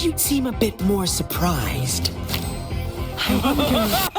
you'd seem a bit more surprised. I wonder...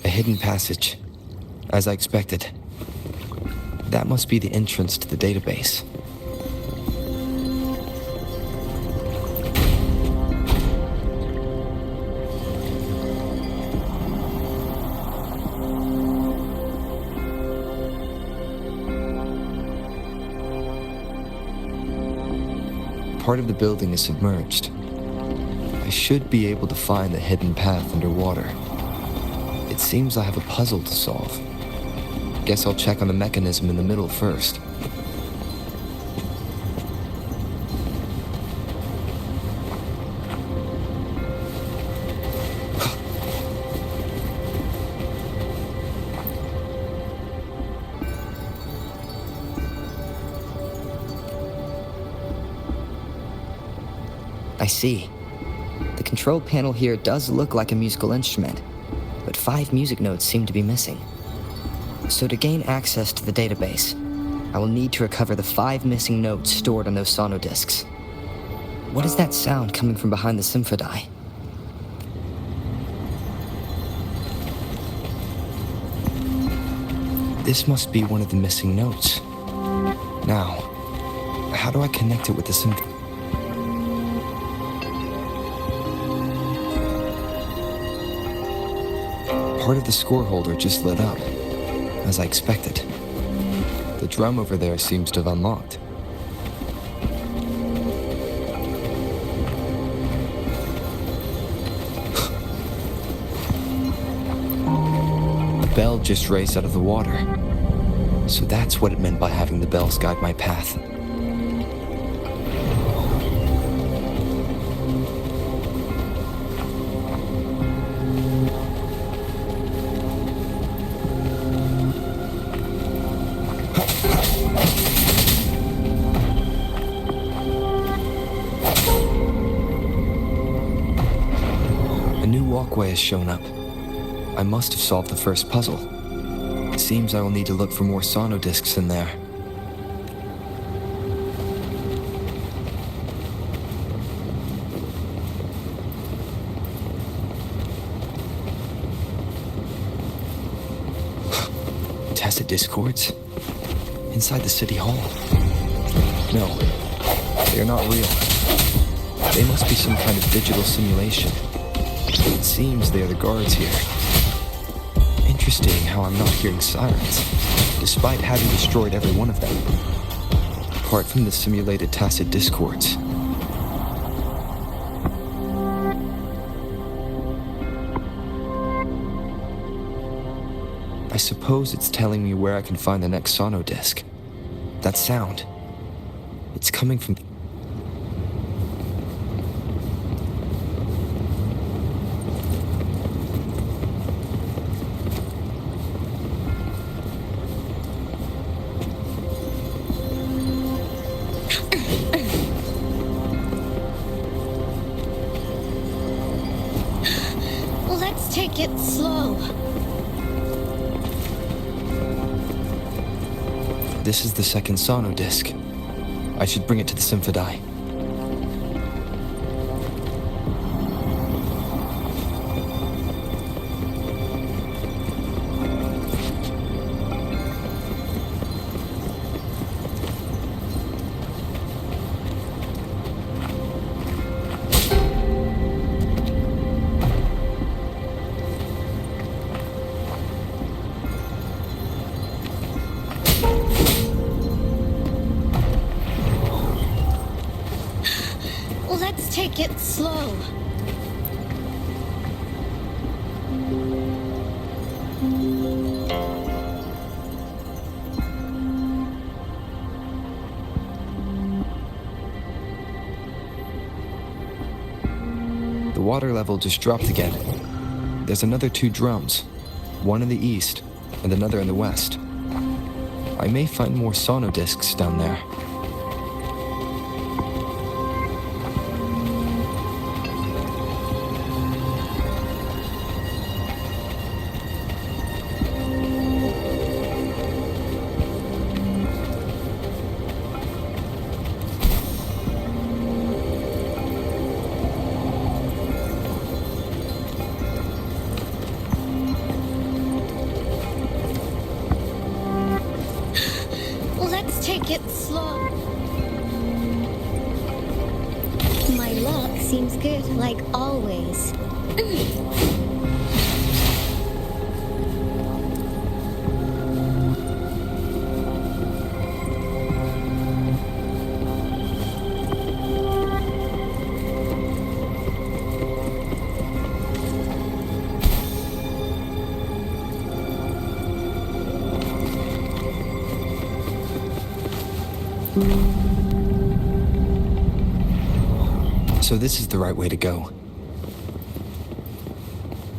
A hidden passage, as I expected. That must be the entrance to the database. Part of the building is submerged. I should be able to find the hidden path underwater. It seems I have a puzzle to solve. Guess I'll check on the mechanism in the middle first. I see. The control panel here does look like a musical instrument, but 5 music notes seem to be missing. So to gain access to the database, I will need to recover the 5 missing notes stored on those sonodiscs. What is that sound coming from behind the symphodi? This must be one of the missing notes. Now, how do I connect it with the symphony? Part of the score holder just lit up, as I expected. The drum over there seems to have unlocked. The bell just raised out of the water. So that's what it meant by having the bells guide my path. Walkway has shown up. I must have solved the first puzzle. It seems I will need to look for more sonodiscs in there. Tacit discords? Inside the city hall? No, they are not real. They must be some kind of digital simulation. It seems they are the guards here. Interesting how I'm not hearing sirens, despite having destroyed every one of them. Apart from the simulated tacit discords. I suppose it's telling me where I can find the next sono disc. That sound. It's coming from... Let's take it slow. This is the second sono disc. I should bring it to the Symphodi. Let's take it slow. The water level just dropped again. There's another 2 drums, one in the east and another in the west. I may find more sono discs down there. Let's take it slow. My luck seems good, like always. So this is the right way to go.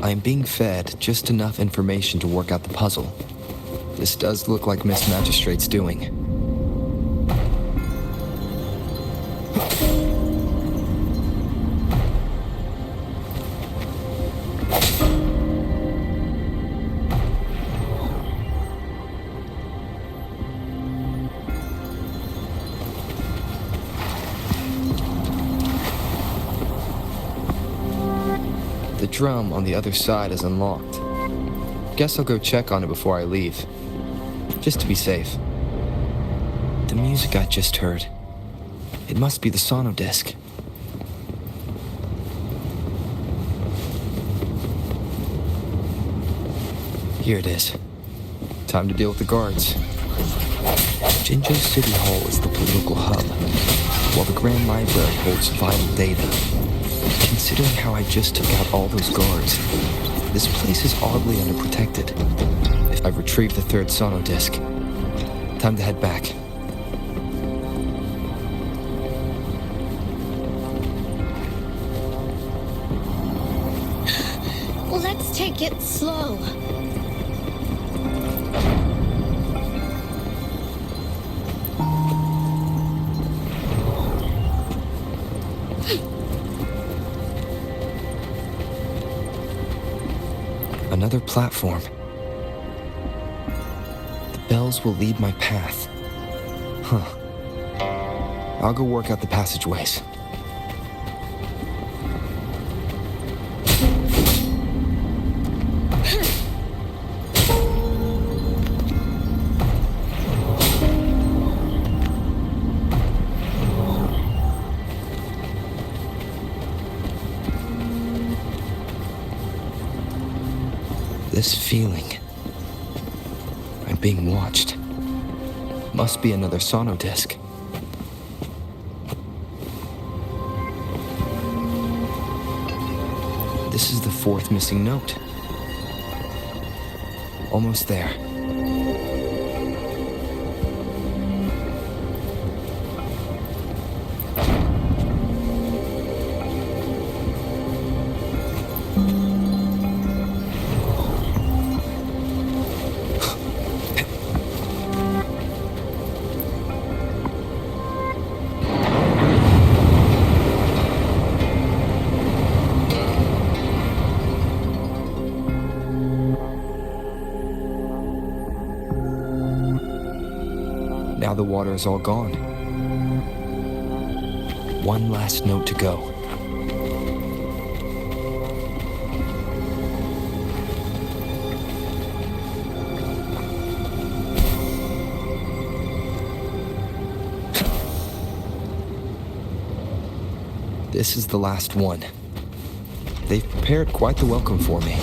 I am being fed just enough information to work out the puzzle. This does look like Miss Magistrate's doing. The drum on the other side is unlocked. Guess I'll go check on it before I leave, just to be safe. The music I just heard, it must be the sono disc. Here it is. Time to deal with the guards. Jinjo City Hall is the political hub, while the Grand Library holds vital data. Considering how I just took out all those guards, this place is oddly underprotected. If I've retrieved the 3rd sono disc, time to head back. Let's take it slow. Another platform. The bells will lead my path. Huh. I'll go work out the passageways. This feeling. I'm being watched. Must be another sono disc. This is the 4th missing note. Almost there. Now the water is all gone. One last note to go. This is the last one. They've prepared quite the welcome for me.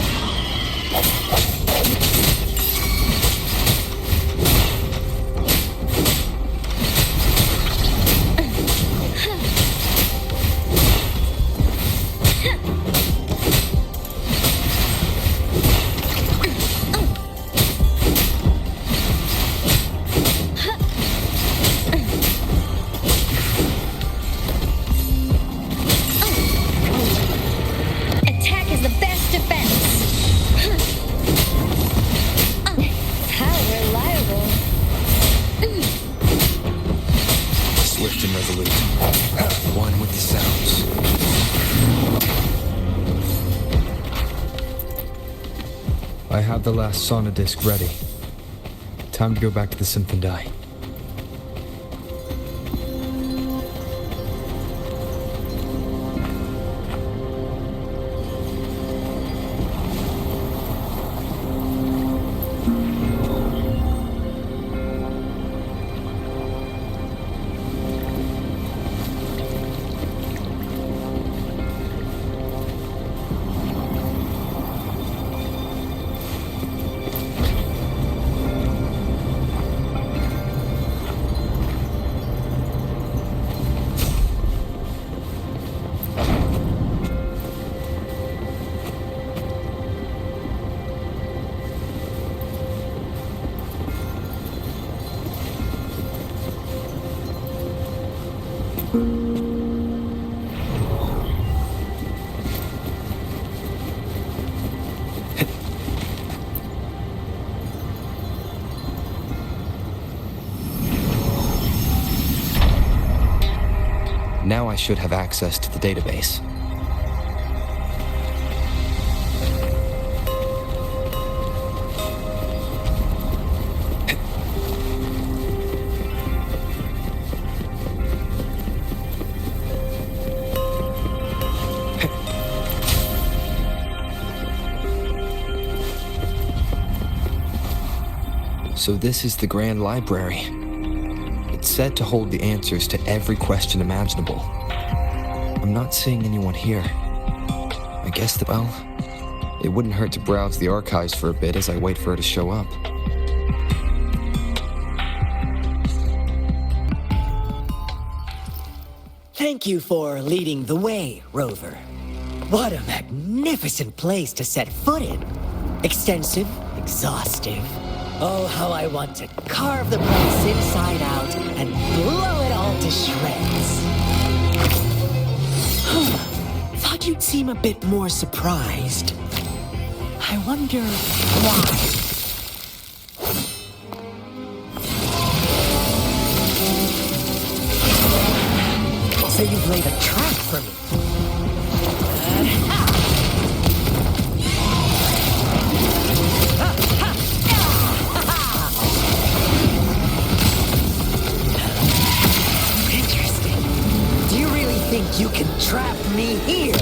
I have the last Sona disc ready. Time to go back to the Symphondai. Now I should have access to the database. So this is the Grand Library. It's said to hold the answers to every question imaginable. I'm not seeing anyone here. I guess that, well, it wouldn't hurt to browse the archives for a bit as I wait for her to show up. Thank you for leading the way, Rover. What a magnificent place to set foot in. Extensive, exhaustive. Oh, how I want to carve the place inside out and blow it all to shreds. Thought you'd seem a bit more surprised. I wonder why. So you've laid a trap for me. Think you can trap me here?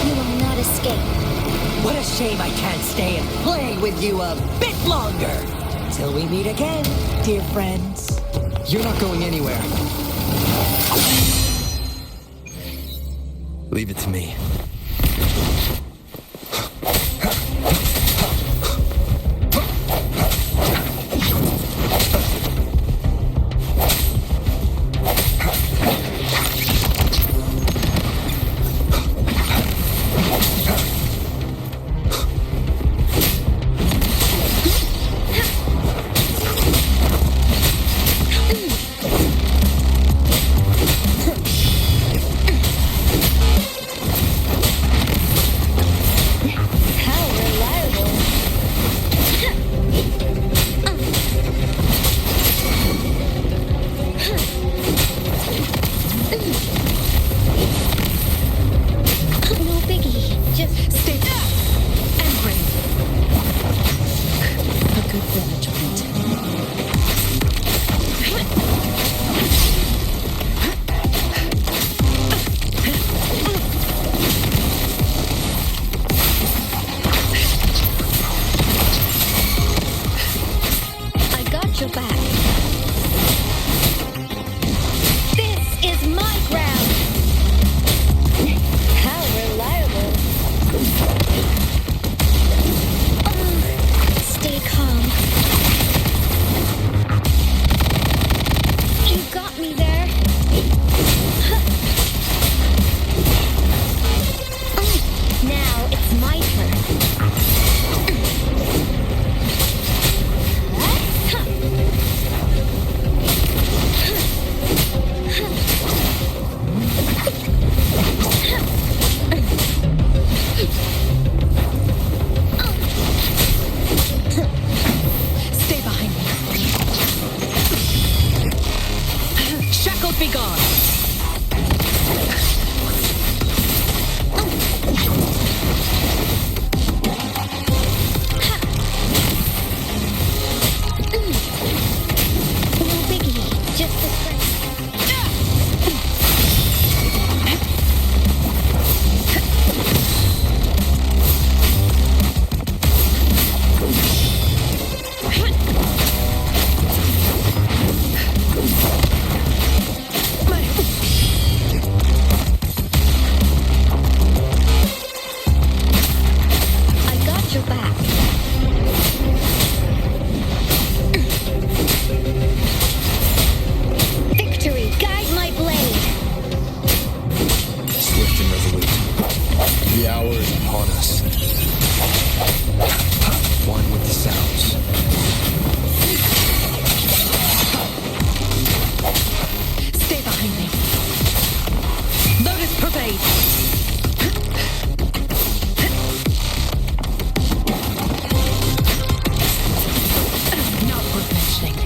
You will not escape. What a shame I can't stay and play with you a bit longer. Till we meet again, dear friends. You're not going anywhere. Leave it to me. The hour is upon us. One with the sounds. Stay behind me. Lotus Pervade! Not worth mentioning.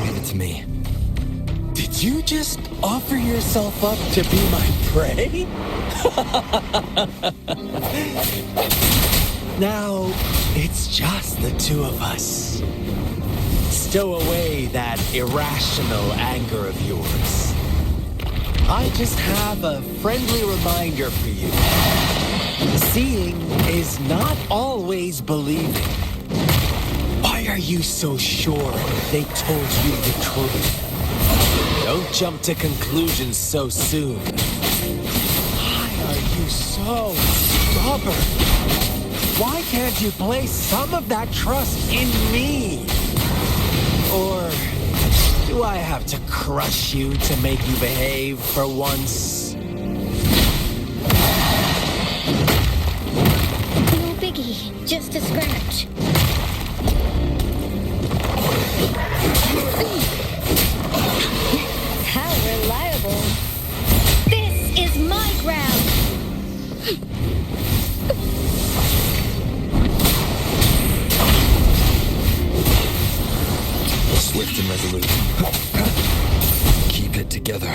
Give it to me. Did you just offer yourself up to be my prey? Now, it's just the two of us. Stow away that irrational anger of yours. I just have a friendly reminder for you. Seeing is not always believing. Why are you so sure they told you the truth? Don't jump to conclusions so soon. Why are you so stubborn? Why can't you place some of that trust in me? Or do I have to crush you to make you behave for once? No biggie, just a scratch. How reliable. This is my ground. Swift and resolute. Keep it together.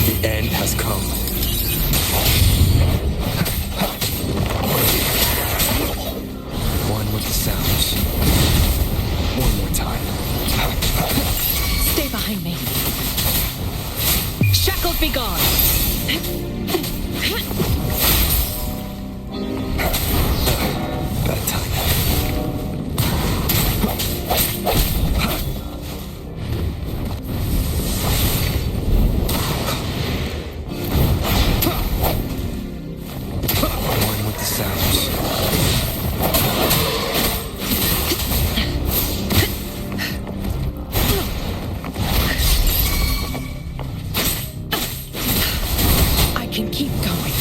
The end has come. One with the sounds. One more time. Stay behind me. Shackled be gone! Bad time. One with the sounds. I can keep going.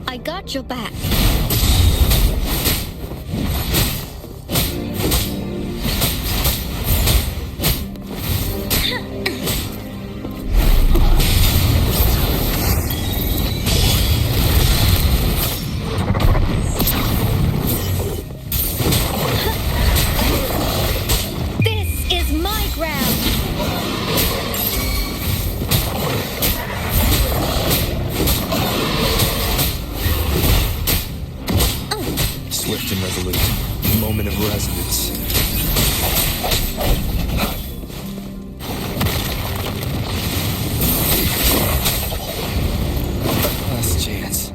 I got your back. This is my ground. Swift and resolute. Moment of resonance. Last chance.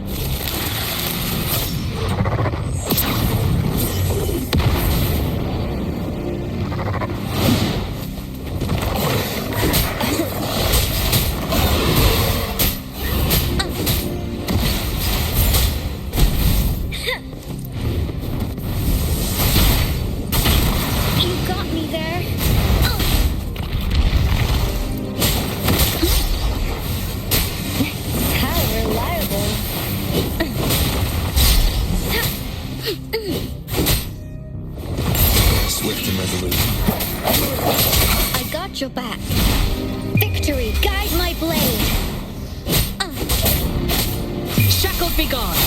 You got me there. How reliable. Swift and resolute. I got your back. Victory, guide my blade. Shackled be gone!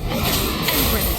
And brave.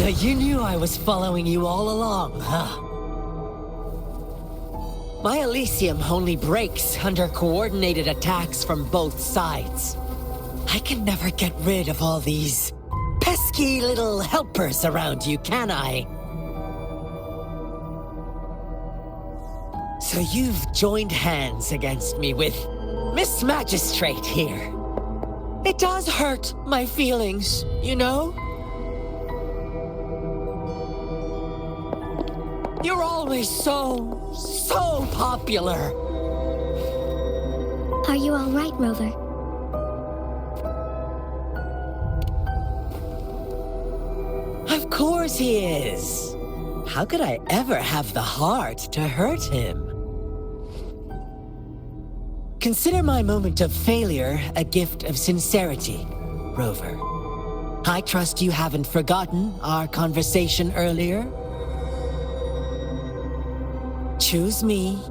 So you knew I was following you all along, huh? My Elysium only breaks under coordinated attacks from both sides. I can never get rid of all these pesky little helpers around you, can I? So you've joined hands against me with Miss Magistrate here. It does hurt my feelings, you know? You're always so popular. Are you all right, Rover? Of course he is. How could I ever have the heart to hurt him? Consider my moment of failure a gift of sincerity, Rover. I trust you haven't forgotten our conversation earlier. Choose me.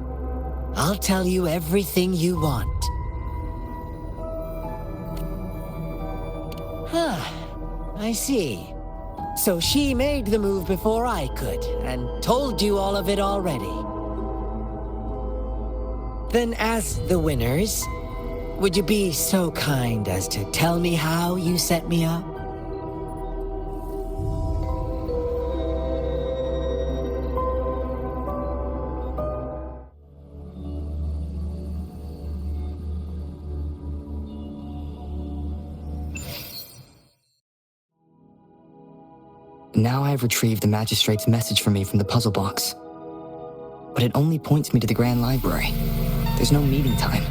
I'll tell you everything you want. I see. So she made the move before I could, and told you all of it already. Then as the winners, would you be so kind as to tell me how you set me up? Now I have retrieved the Magistrate's message for me from the puzzle box. But it only points me to the Grand Library. There's no meeting time.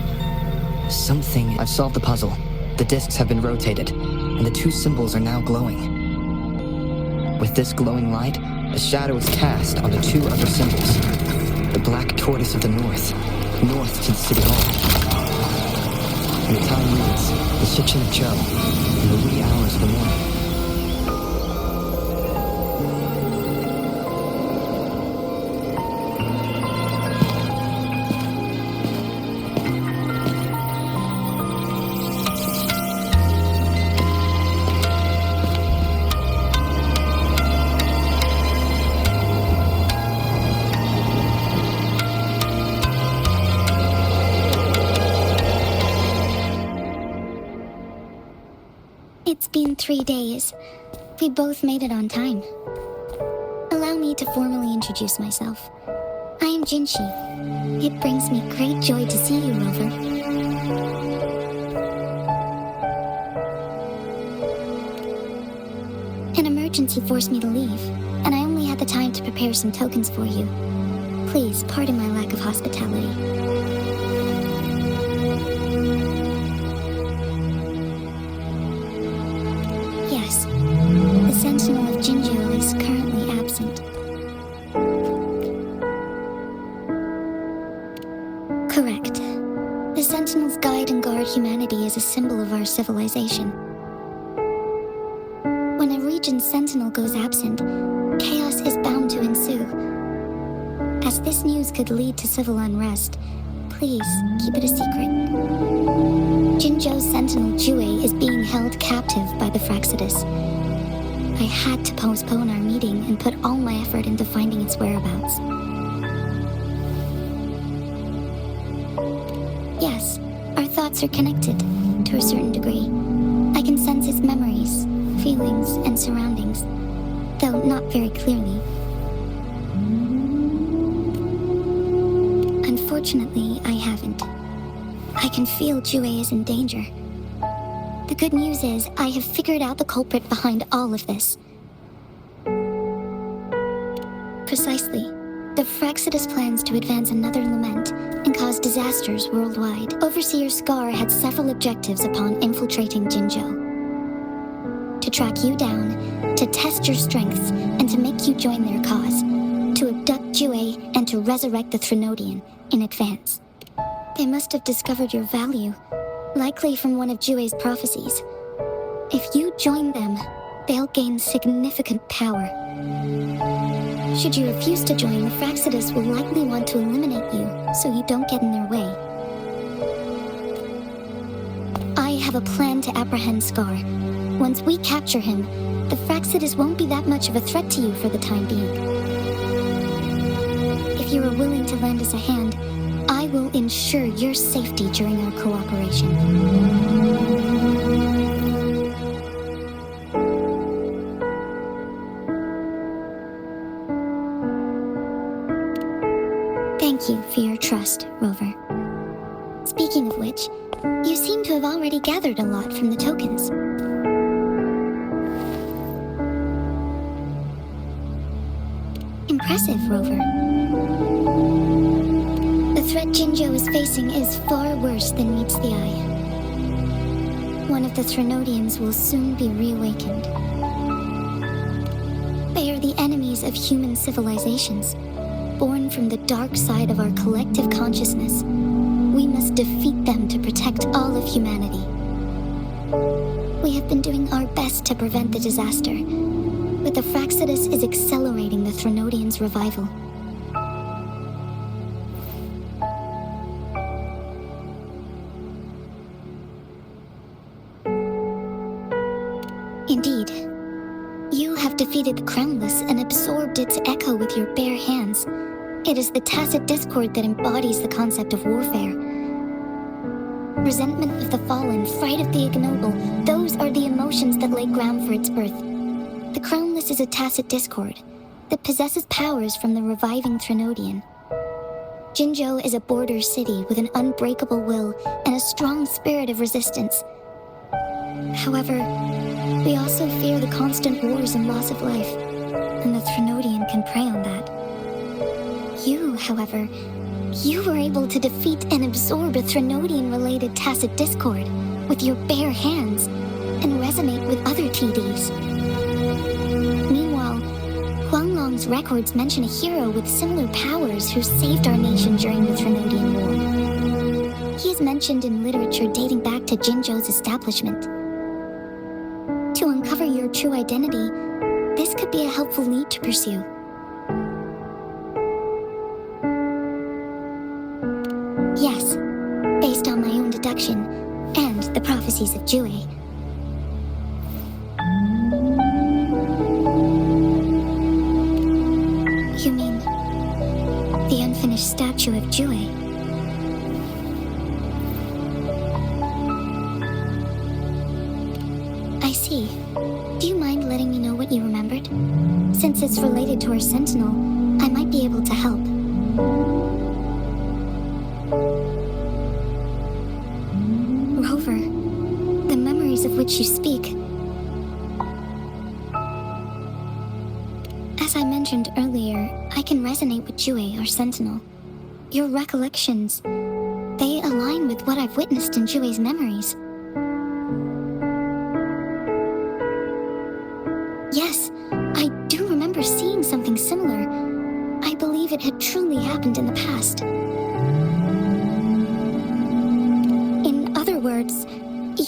I've solved the puzzle. The discs have been rotated, and the two symbols are now glowing. With this glowing light, a shadow is cast onto two other symbols. The black tortoise of the north to the City Hall. And the time reads, the Kitchen of Joe, in the wee hours of the morning. It's been 3 days. We both made it on time. Allow me to formally introduce myself. I am Jinshi. It brings me great joy to see you, Rover. An emergency forced me to leave, and I only had the time to prepare some tokens for you. Please pardon my lack of hospitality. Yes, the Sentinel of Jinjo is currently absent. Correct. The Sentinels guide and guard humanity as a symbol of our civilization. When a region's Sentinel goes absent, chaos is bound to ensue. As this news could lead to civil unrest, please keep it a secret. Jinjo's Sentinel Jue is being held captive by the Fraxidus. I had to postpone our meeting and put all my effort into finding its whereabouts. Yes, our thoughts are connected, to a certain degree. I can sense its memories, feelings, and surroundings, though not very clearly. Unfortunately, I haven't. I can feel Jue is in danger. The good news is, I have figured out the culprit behind all of this. Precisely. The Fraxidus plans to advance another lament and cause disasters worldwide. Overseer Scar had several objectives upon infiltrating Jinjo. To track you down, to test your strengths, and to make you join their cause. To abduct Jue and to resurrect the Threnodian in advance. They must have discovered your value, likely from one of Jue's prophecies. If you join them, they'll gain significant power. Should you refuse to join, the Fraxidus will likely want to eliminate you, so you don't get in their way. I have a plan to apprehend Scar. Once we capture him, the Fraxidus won't be that much of a threat to you for the time being. If you are willing to lend us a hand, I will ensure your safety during our cooperation. Thank you for your trust, Rover. Speaking of which, you seem to have already gathered a lot from the tokens. Impressive, Rover. The threat Jinzhou is facing is far worse than meets the eye. One of the Threnodians will soon be reawakened. They are the enemies of human civilizations, born from the dark side of our collective consciousness. We must defeat them to protect all of humanity. We have been doing our best to prevent the disaster, but the Fraxidus is accelerating the Threnodians' revival. Indeed, you have defeated the Crownless and absorbed its echo with your bare hands. It is the tacit discord that embodies the concept of warfare. Resentment of the fallen, fright of the ignoble, those are the emotions that lay ground for its birth. The Crownless is a tacit discord that possesses powers from the reviving Threnodian. Jinzhou is a border city with an unbreakable will and a strong spirit of resistance. However, we also fear the constant wars and loss of life, and the Threnodian can prey on that. You, however, you were able to defeat and absorb a Threnodian-related tacit discord with your bare hands and resonate with other TDs. Meanwhile, Huanglong's records mention a hero with similar powers who saved our nation during the Threnodian War. He is mentioned in literature dating back to Jinzhou's establishment. To uncover your true identity, this could be a helpful lead to pursue. Yes, based on my own deduction and the prophecies of Jue. You mean the unfinished statue of Jue? I see. Do you mind letting me know what you remembered? Since it's related to our sentinel, I might be able to help. Rover, the memories of which you speak. As I mentioned earlier, I can resonate with Jue, our sentinel. Your recollections, they align with what I've witnessed in Jue's memories. Yes, I do remember seeing something similar. I believe it had truly happened in the past. In other words,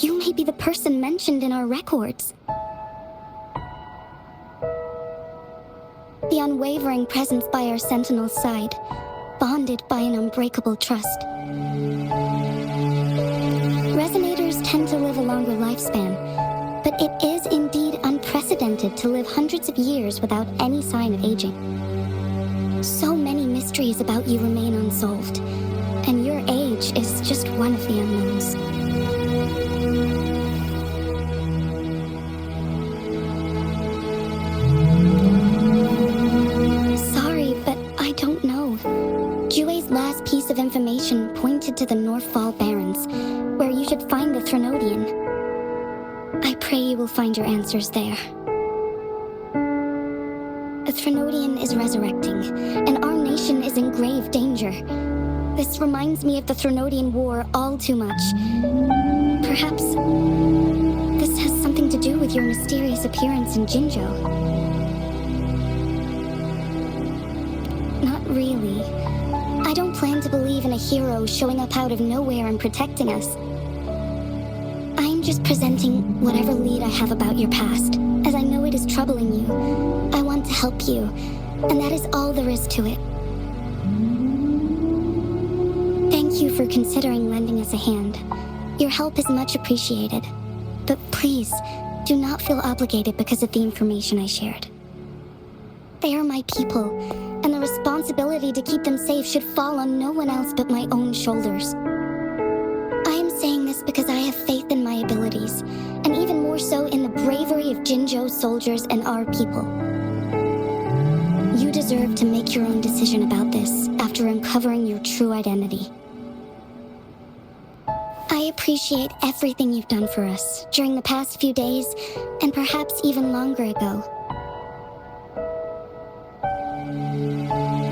you may be the person mentioned in our records. The unwavering presence by our sentinel's side, bonded by an unbreakable trust. Resonators tend to live a longer lifespan, but it is indeed unprecedented to live hundreds of years without any sign of aging. So many mysteries about you remain unsolved, and your age is just one of the unknowns. Sorry, but I don't know. Jue's last piece of information pointed to the Northfall Barrens, where you should find the Threnodian. I pray you will find your answers there. The Threnodian is resurrecting, and our nation is in grave danger. This reminds me of the Threnodian War all too much. Perhaps this has something to do with your mysterious appearance in Jinzhou. Not really. I don't plan to believe in a hero showing up out of nowhere and protecting us. I'm just presenting whatever lead I have about your past, as I know it is troubling you. I want to help you, and that is all there is to it. Thank you for considering lending us a hand. Your help is much appreciated. But please, Do not feel obligated because of the information I shared. They are my people, and the responsibility to keep them safe should fall on no one else but my own shoulders. I am saying this because I have faith in my abilities, and even more so in the bravery of Jinzhou's soldiers and our people. You deserve to make your own decision about this after uncovering your true identity. I appreciate everything you've done for us during the past few days, and perhaps even longer ago.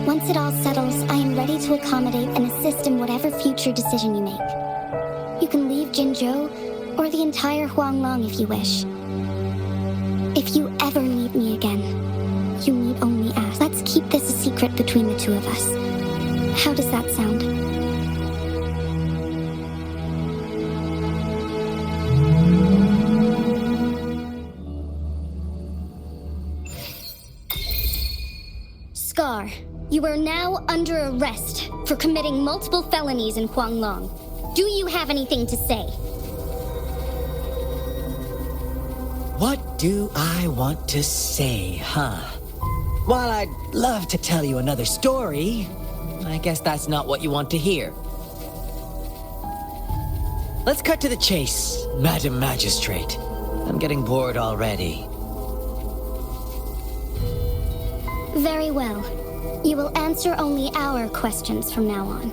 Once it all settles, I am ready to accommodate and assist in whatever future decision you make. You can leave Jinzhou, or the entire Huanglong if you wish. If you ever need me again, you need only ask. Let's keep this a secret between the two of us. How does that sound? Scar, you are now under arrest for committing multiple felonies in Huanglong. Do you have anything to say? What do I want to say, huh? While I'd love to tell you another story, I guess that's not what you want to hear. Let's cut to the chase, Madam Magistrate. I'm getting bored already. Very well. You will answer only our questions from now on.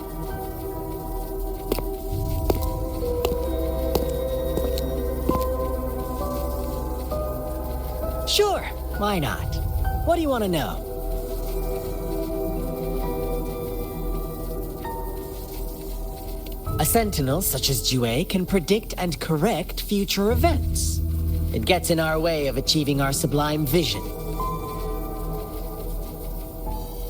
Sure, why not? What do you want to know? A sentinel such as Jue can predict and correct future events. It gets in our way of achieving our sublime vision.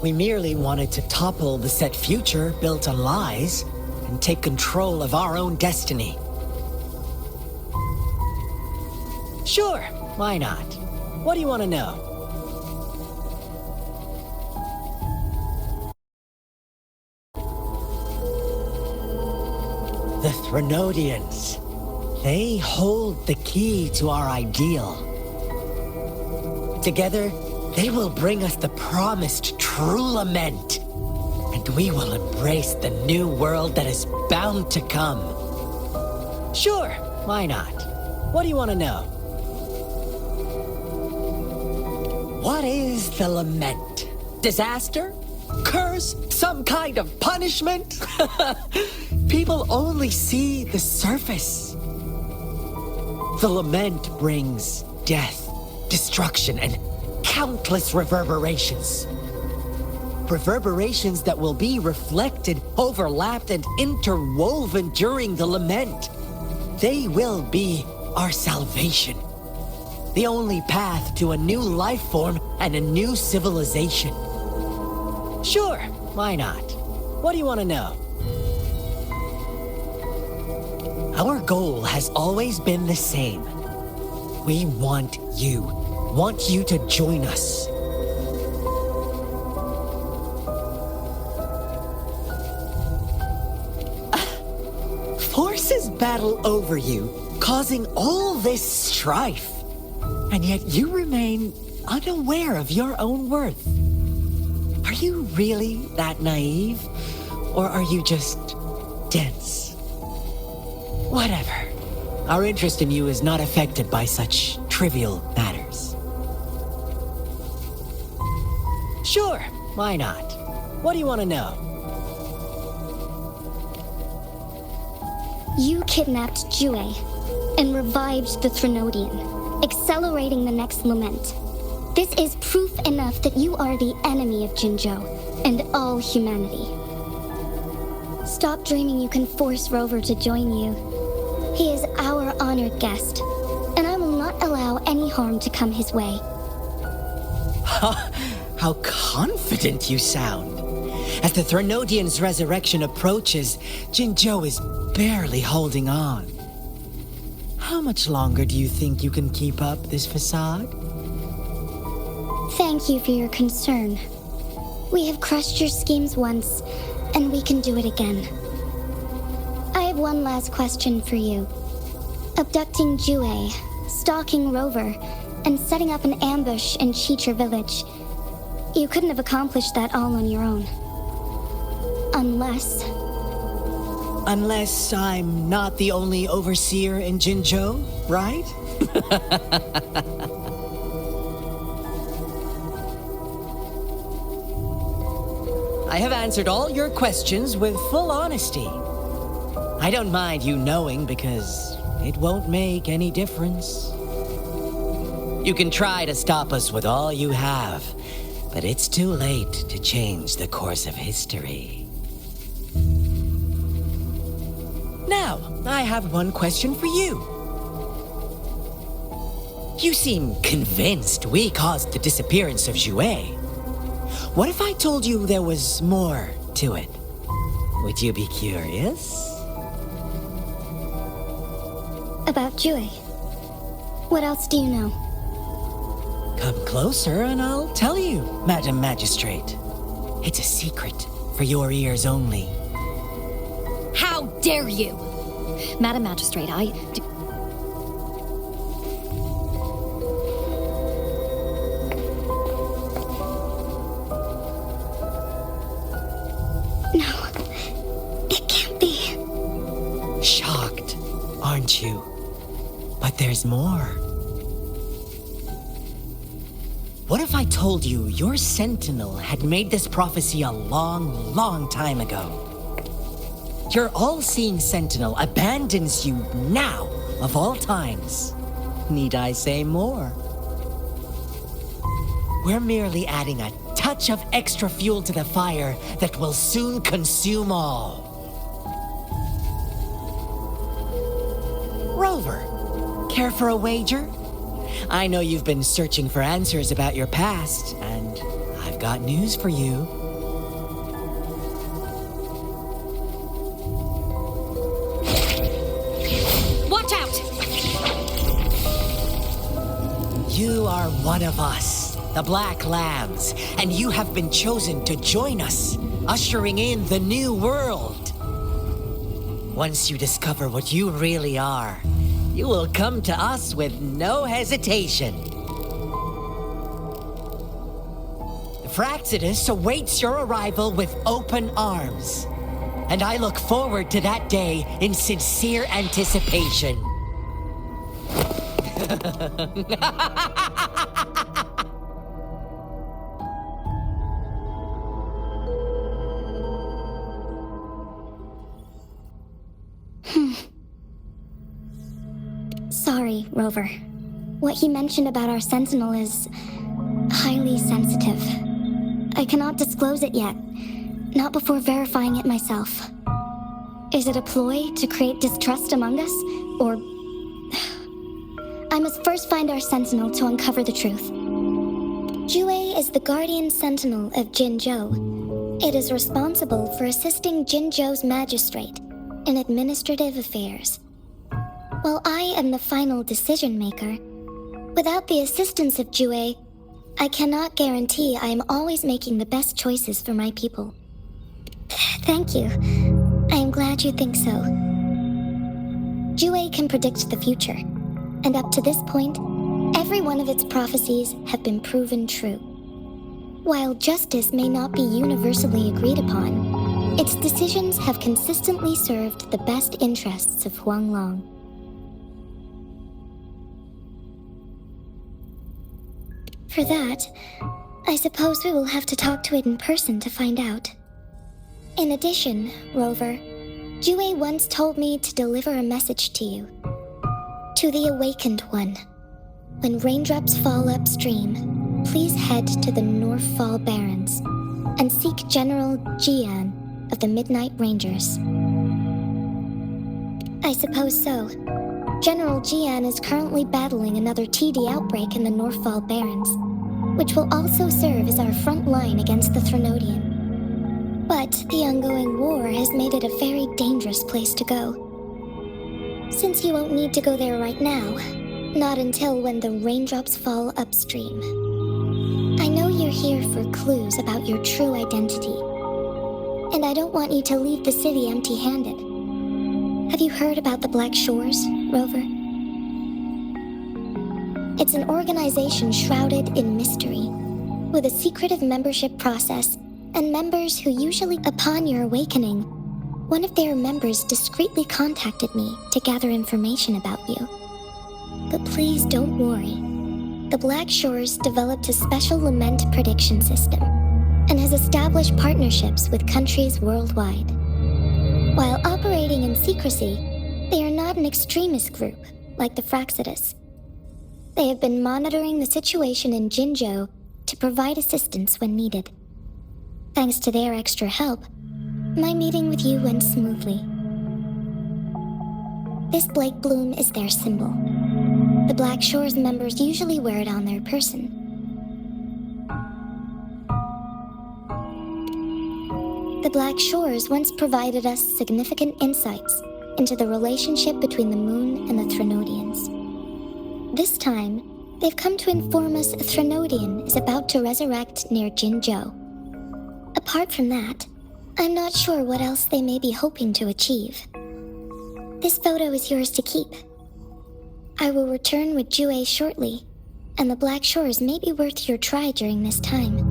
We merely wanted to topple the set future built on lies and take control of our own destiny. Sure, why not? What do you want to know? The Threnodians. They hold the key to our ideal. Together, they will bring us the promised true lament, and we will embrace the new world that is bound to come. Sure, why not? What do you want to know? What is the lament? Disaster? Curse? Some kind of punishment? People only see the surface. The lament brings death, destruction, and countless reverberations. Reverberations that will be reflected, overlapped, and interwoven during the lament. They will be our salvation. The only path to a new life form and a new civilization. Sure, why not? What do you want to know? Our goal has always been the same. We want you to join us. Forces battle over you, causing all this strife. And yet you remain unaware of your own worth. Are you really that naive? Or are you just dense? Whatever. Our interest in you is not affected by such trivial matters. Sure, why not? What do you want to know? You kidnapped Jue and revived the Threnodian, accelerating the next lament. This is proof enough that you are the enemy of Jinzhou and all humanity. Stop dreaming you can force Rover to join you. He is our honored guest, and I will not allow any harm to come his way. How confident you sound. As the Threnodian's resurrection approaches, Jinzhou is barely holding on. How much longer do you think you can keep up this facade? Thank you for your concern. We have crushed your schemes once, and we can do it again. I have one last question for you. Abducting Jue, stalking Rover, and setting up an ambush in Cheecher Village. You couldn't have accomplished that all on your own. Unless I'm not the only overseer in Jinzhou, right? I have answered all your questions with full honesty. I don't mind you knowing because it won't make any difference. You can try to stop us with all you have, but it's too late to change the course of history. Now, I have one question for you. You seem convinced we caused the disappearance of Jue. What if I told you there was more to it? Would you be curious? about Jue. What else do you know? Come closer and I'll tell you, Madam Magistrate. It's a secret for your ears only. How dare you! Madam Magistrate, No, it can't be. Shocked, aren't you? But there's more. What if I told you your sentinel had made this prophecy a long, long time ago? Your all-seeing sentinel abandons you now, of all times. Need I say more? We're merely adding a touch of extra fuel to the fire that will soon consume all. Rover, care for a wager? I know you've been searching for answers about your past, and I've got news for you. watch out! You are one of us, the Black Lambs, and you have been chosen to join us, ushering in the new world. Once you discover what you really are, you will come to us with no hesitation. The Fraxidus awaits your arrival with open arms, and I look forward to that day in sincere anticipation. Sorry, Rover. What he mentioned about our sentinel is highly sensitive. I cannot disclose it yet, not before verifying it myself. Is it a ploy to create distrust among us, or... I must first find our sentinel to uncover the truth. Jue is the guardian sentinel of Jinzhou. It is responsible for assisting Jinzhou's magistrate in administrative affairs. While I am the final decision maker, without the assistance of Jue, I cannot guarantee I am always making the best choices for my people. Thank you. I am glad you think so. Jue can predict the future, and up to this point, every one of its prophecies have been proven true. While justice may not be universally agreed upon, its decisions have consistently served the best interests of Huanglong. For that, I suppose we will have to talk to it in person to find out. In addition, Rover, Jue once told me to deliver a message to you. To the Awakened One. When raindrops fall upstream, please head to the Northfall Barrens and seek General Jian of the Midnight Rangers. I suppose so. General Jian is currently battling another TD outbreak in the Northfall Barrens, which will also serve as our front line against the Threnodian. But the ongoing war has made it a very dangerous place to go. Since you won't need to go there right now, not until when the raindrops fall upstream. I know you're here for clues about your true identity, and I don't want you to leave the city empty-handed. Have you heard about the Black Shores, Rover? It's an organization shrouded in mystery, with a secretive membership process and members who usually, upon your awakening, one of their members discreetly contacted me to gather information about you. But please don't worry. The Black Shores developed a special lament prediction system and has established partnerships with countries worldwide. While operating in secrecy, they are not an extremist group like the Fraxidus. They have been monitoring the situation in Jinzhou to provide assistance when needed. Thanks to their extra help, my meeting with you went smoothly. This Blake Bloom is their symbol. The Black Shores members usually wear it on their person. The Black Shores once provided us significant insights into the relationship between the moon and the Threnodians. This time, they've come to inform us a Threnodian is about to resurrect near Jinzhou. Apart from that, I'm not sure what else they may be hoping to achieve. This photo is yours to keep. I will return with Jue shortly, and the Black Shores may be worth your try during this time.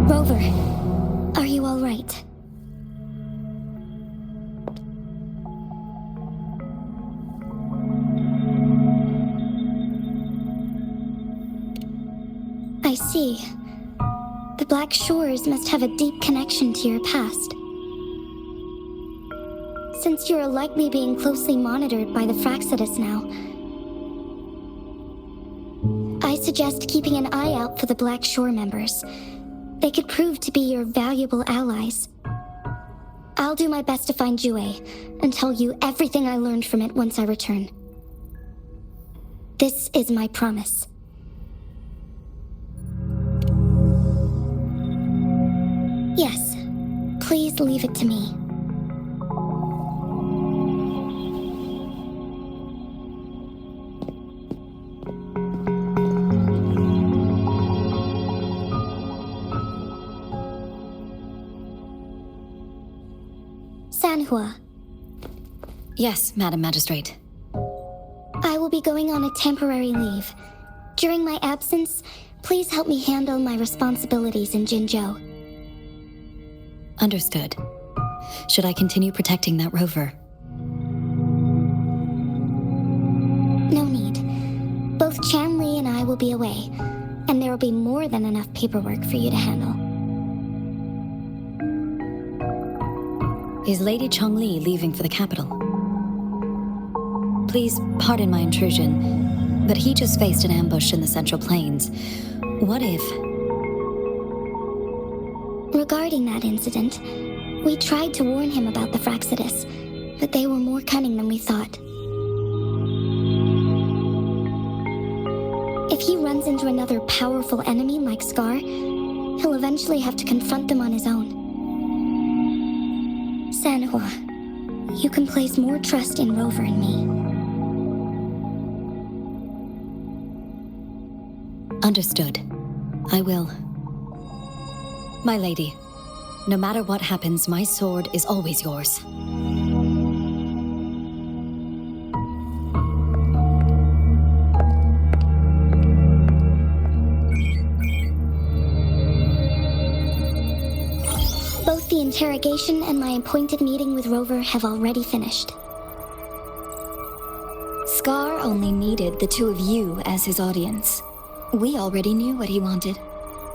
Rover, are you all right? I see. The Black Shores must have a deep connection to your past. Since you are likely being closely monitored by the Fraxidus now, I suggest keeping an eye out for the Black Shore members. They could prove to be your valuable allies. I'll do my best to find Jue and tell you everything I learned from it once I return. This is my promise. Yes, please leave it to me. Sanhua. Yes, Madam Magistrate. I will be going on a temporary leave. During my absence, please help me handle my responsibilities in Jinzhou. Understood. Should I continue protecting that rover? No need. Both Chanli and I will be away, and there will be more than enough paperwork for you to handle. Is Lady Chongli leaving for the capital? Please pardon my intrusion, but he just faced an ambush in the Central Plains. What if... Regarding that incident, we tried to warn him about the Fraxidus, but they were more cunning than we thought. If he runs into another powerful enemy like Scar, he'll eventually have to confront them on his own. Sanhua, you can place more trust in Rover and me. Understood. I will. My lady, no matter what happens, my sword is always yours. Both the interrogation and my appointed meeting with Rover have already finished. Scar only needed the two of you as his audience. We already knew what he wanted,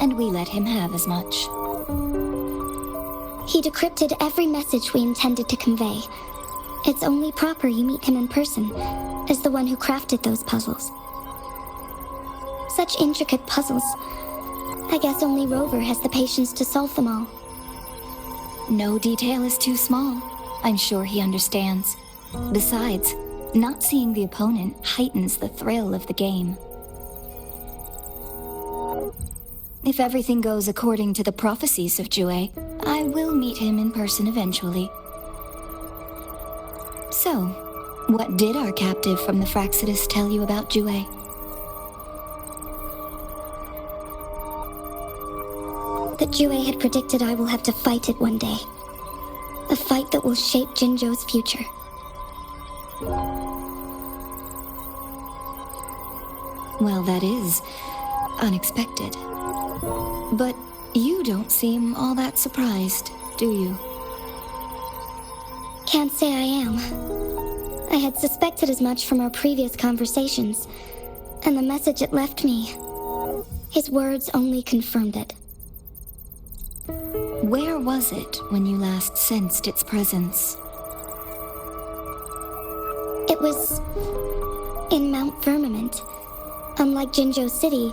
and we let him have as much. He decrypted every message we intended to convey. It's only proper you meet him in person, as the one who crafted those puzzles. Such intricate puzzles. I guess only Rover has the patience to solve them all. No detail is too small. I'm sure he understands. Besides, not seeing the opponent heightens the thrill of the game. If everything goes according to the prophecies of Jue, I will meet him in person eventually. So, What did our captive from the Fraxidus tell you about Jue? That Jue had predicted I will have to fight it one day. A fight that will shape Jinzhou's future. Well, that is unexpected. But you don't seem all that surprised, do you? Can't say I am. I had suspected as much from our previous conversations, and the message it left me. His words only confirmed it. Where was it when you last sensed its presence? It was in Mount Firmament. Unlike Jinzhou City,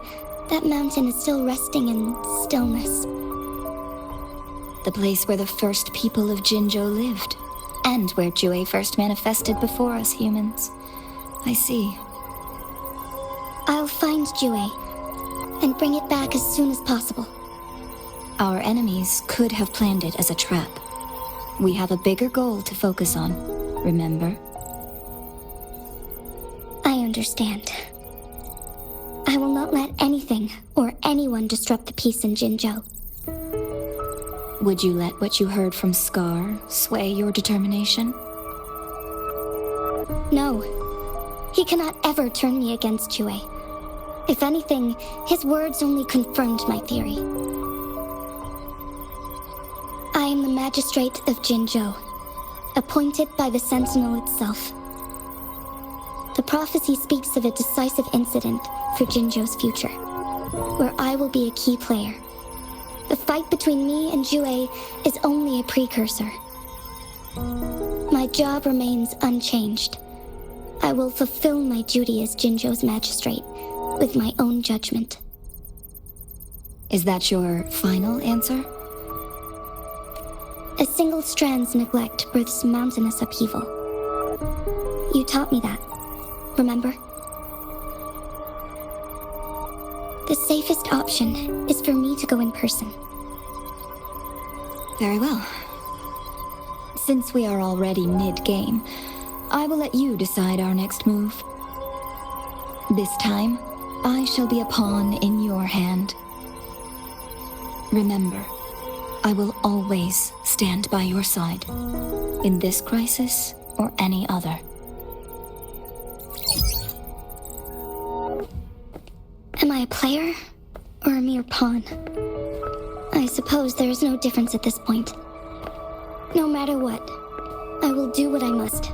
that mountain is still resting in stillness. The place where the first people of Jinzhou lived, and where Jue first manifested before us humans. I see. I'll find Jue, and bring it back as soon as possible. Our enemies could have planned it as a trap. We have a bigger goal to focus on, remember? I understand. I will not let anything or anyone disrupt the peace in Jinzhou. Would you let what you heard from Scar sway your determination? No. He cannot ever turn me against Jue. If anything, his words only confirmed my theory. I am the Magistrate of Jinzhou, appointed by the Sentinel itself. The prophecy speaks of a decisive incident for Jinzhou's future, where I will be a key player. The fight between me and Jue is only a precursor. My job remains unchanged. I will fulfill my duty as Jinzhou's magistrate with my own judgment. Is that your final answer? A single strand's neglect births mountainous upheaval. You taught me that, remember? The safest option is for me to go in person. Very well. Since we are already mid-game, I will let you decide our next move. This time, I shall be a pawn in your hand. Remember, I will always stand by your side, in this crisis or any other. Am I a player or a mere pawn? I suppose there is no difference at this point. No matter what, I will do what I must.